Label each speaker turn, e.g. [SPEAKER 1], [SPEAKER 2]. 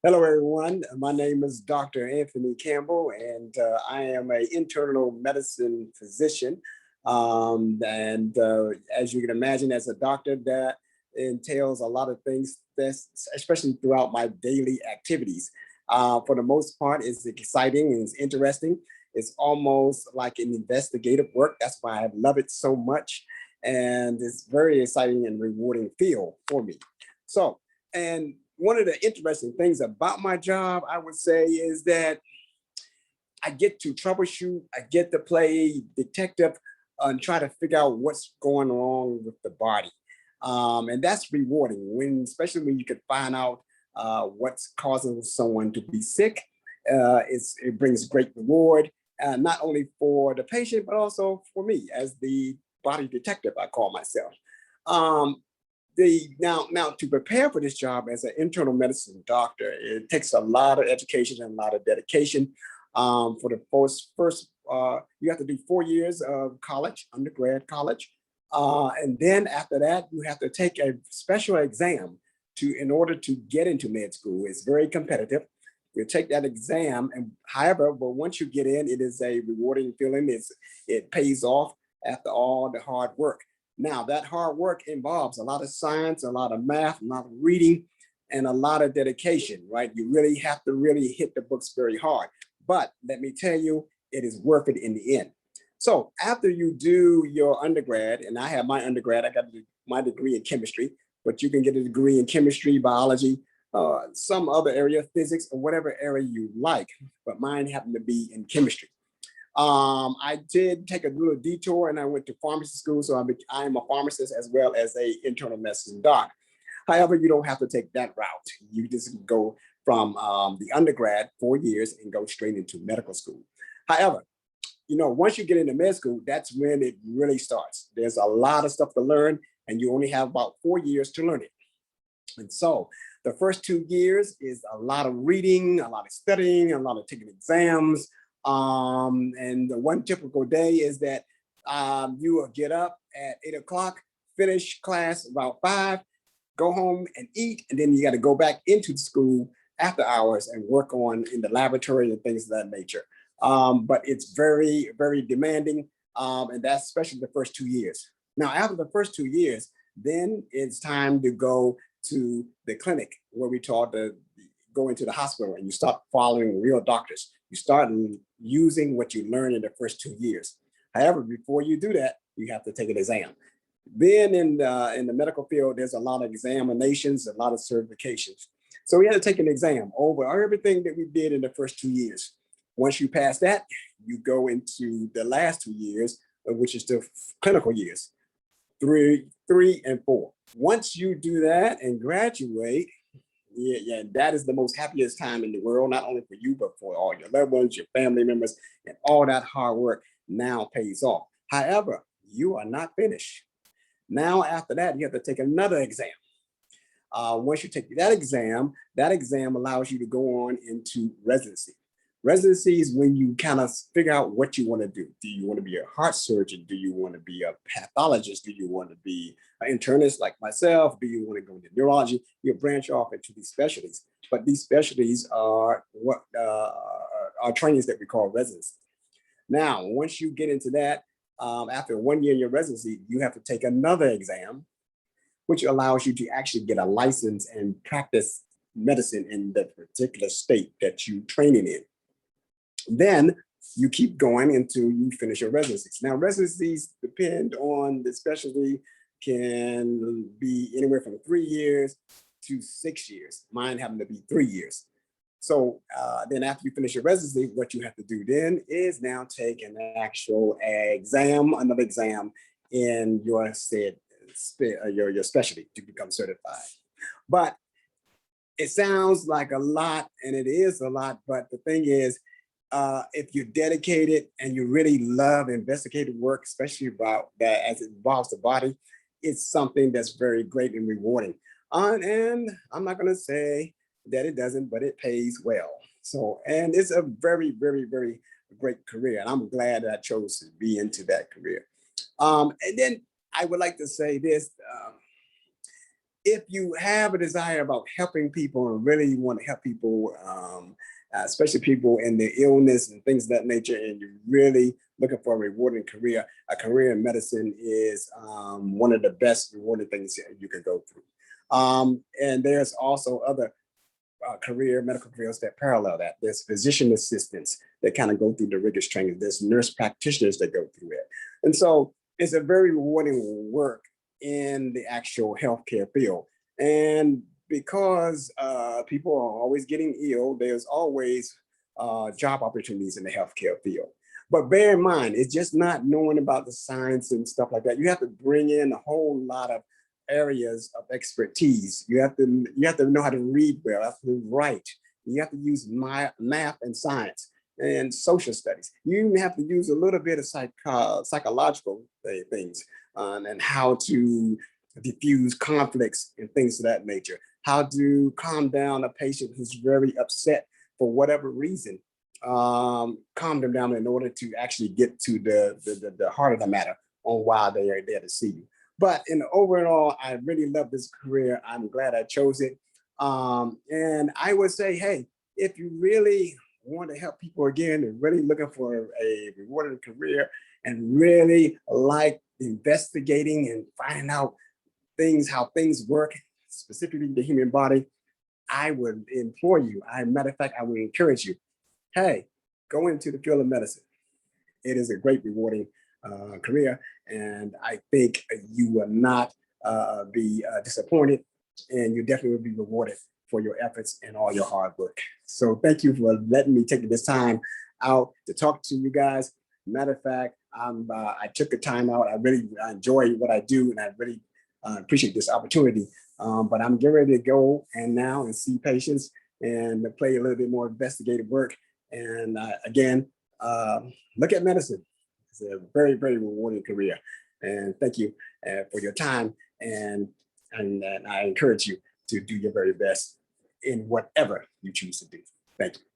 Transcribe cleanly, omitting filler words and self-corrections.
[SPEAKER 1] Hello, everyone. My name is Dr. Anthony Campbell, and I am an internal medicine physician. As you can imagine, as a doctor, that entails a lot of things, especially throughout my daily activities. For the most part, it's exciting and it's interesting. It's almost like an investigative work. That's why I love it so much. And it's very exciting and rewarding field for me. So, and one of the interesting things about my job, I would say, is that I get to troubleshoot, I get to play detective and try to figure out what's going on with the body. And that's rewarding, especially when you can find out what's causing someone to be sick. It brings great reward, not only for the patient, but also for me as the body detective, I call myself. Um, now to prepare for this job as an internal medicine doctor, it takes a lot of education and a lot of dedication. For the first you have to do 4 years of college, undergrad college, and then after that you have to take a special exam in order to get into med school. It's very competitive. You take that exam, and however, but once you get in, it is a rewarding feeling. It pays off after all the hard work. Now, that hard work involves a lot of science, a lot of math, a lot of reading, and a lot of dedication, right? You really have to really hit the books very hard. But let me tell you, it is worth it in the end. So after you do your undergrad, and I have my undergrad, I got my degree in chemistry, but you can get a degree in chemistry, biology, some other area, physics, or whatever area you like, but mine happened to be in chemistry. I did take a little detour and I went to pharmacy school. So I am a pharmacist as well as a internal medicine doc. However, you don't have to take that route. You just go from the undergrad 4 years and go straight into medical school. However, once you get into med school, that's when it really starts. There's a lot of stuff to learn and you only have about 4 years to learn it. And so the first 2 years is a lot of reading, a lot of studying, a lot of taking exams. And the one typical day is that you will get up at 8 o'clock, finish class about 5, go home and eat, and then you got to go back into the school after hours and work on in the laboratory and things of that nature. But it's very, very demanding, and that's especially the first 2 years. Now, after the first 2 years, then it's time to go to the clinic where we taught to go into the hospital and you start following real doctors. You start using what you learn in the first 2 years. However, before you do that, you have to take an exam. Then in the medical field, there's a lot of examinations, a lot of certifications. So we had to take an exam over everything that we did in the first 2 years. Once you pass that, you go into the last 2 years, which is the clinical years, three, and 4. Once you do that and graduate, yeah, that is the most happiest time in the world, not only for you, but for all your loved ones, your family members, and all that hard work now pays off. However, you are not finished. Now, after that, you have to take another exam. Once you take that exam allows you to go on into residency. Residency is when you kind of figure out what you want to do. Do you want to be a heart surgeon? Do you want to be a pathologist? Do you want to be an internist like myself? Do you want to go into neurology? You branch off into these specialties. But these specialties are what are trainings that we call residency. Now, once you get into that, after 1 year in your residency, you have to take another exam, which allows you to actually get a license and practice medicine in the particular state that you're training in. Then you keep going until you finish your residencies. Now, residencies depend on the specialty, can be anywhere from 3 years to 6 years. Mine happened to be 3 years. So then after you finish your residency, what you have to do then is now take an actual exam, another exam in your your specialty to become certified. But it sounds like a lot, and it is a lot, but the thing is, if you're dedicated and you really love investigative work, especially about that as it involves the body, it's something that's very great and rewarding. And I'm not going to say that it doesn't, but it pays well. So, and it's a very, very, very great career. And I'm glad that I chose to be into that career. And then I would like to say this, if you have a desire about helping people and really want to help people, especially people in their illness and things of that nature, and you're really looking for a rewarding career, a career in medicine is one of the best rewarding things you can go through. And there's also other medical careers that parallel that. There's physician assistants that kind of go through the rigorous training. There's nurse practitioners that go through it. And so it's a very rewarding work in the actual healthcare field. And because people are always getting ill, there's always job opportunities in the healthcare field. But bear in mind, it's just not knowing about the science and stuff like that. You have to bring in a whole lot of areas of expertise. You have to know how to read well, you have to write. You have to use math and science and social studies. You even have to use a little bit of psychological things and how to diffuse conflicts and things of that nature. How to calm down a patient who's very upset for whatever reason. Calm them down in order to actually get to the heart of the matter on why they are there to see you. But in the overall, I really love this career. I'm glad I chose it. And I would say, hey, if you really want to help people again and really looking for a rewarding career and really like investigating and finding out how things work, specifically the human body, I would implore you. Matter of fact, I would encourage you. Hey, go into the field of medicine. It is a great rewarding career, and I think you will not be disappointed, and you definitely will be rewarded for your efforts and all your hard work. So thank you for letting me take this time out to talk to you guys. Matter of fact, I took the time out. I enjoy what I do, and I really appreciate this opportunity. But I'm getting ready to go and see patients and play a little bit more investigative work. And again, look at medicine. It's a very, very rewarding career. And thank you for your time. And I encourage you to do your very best in whatever you choose to do. Thank you.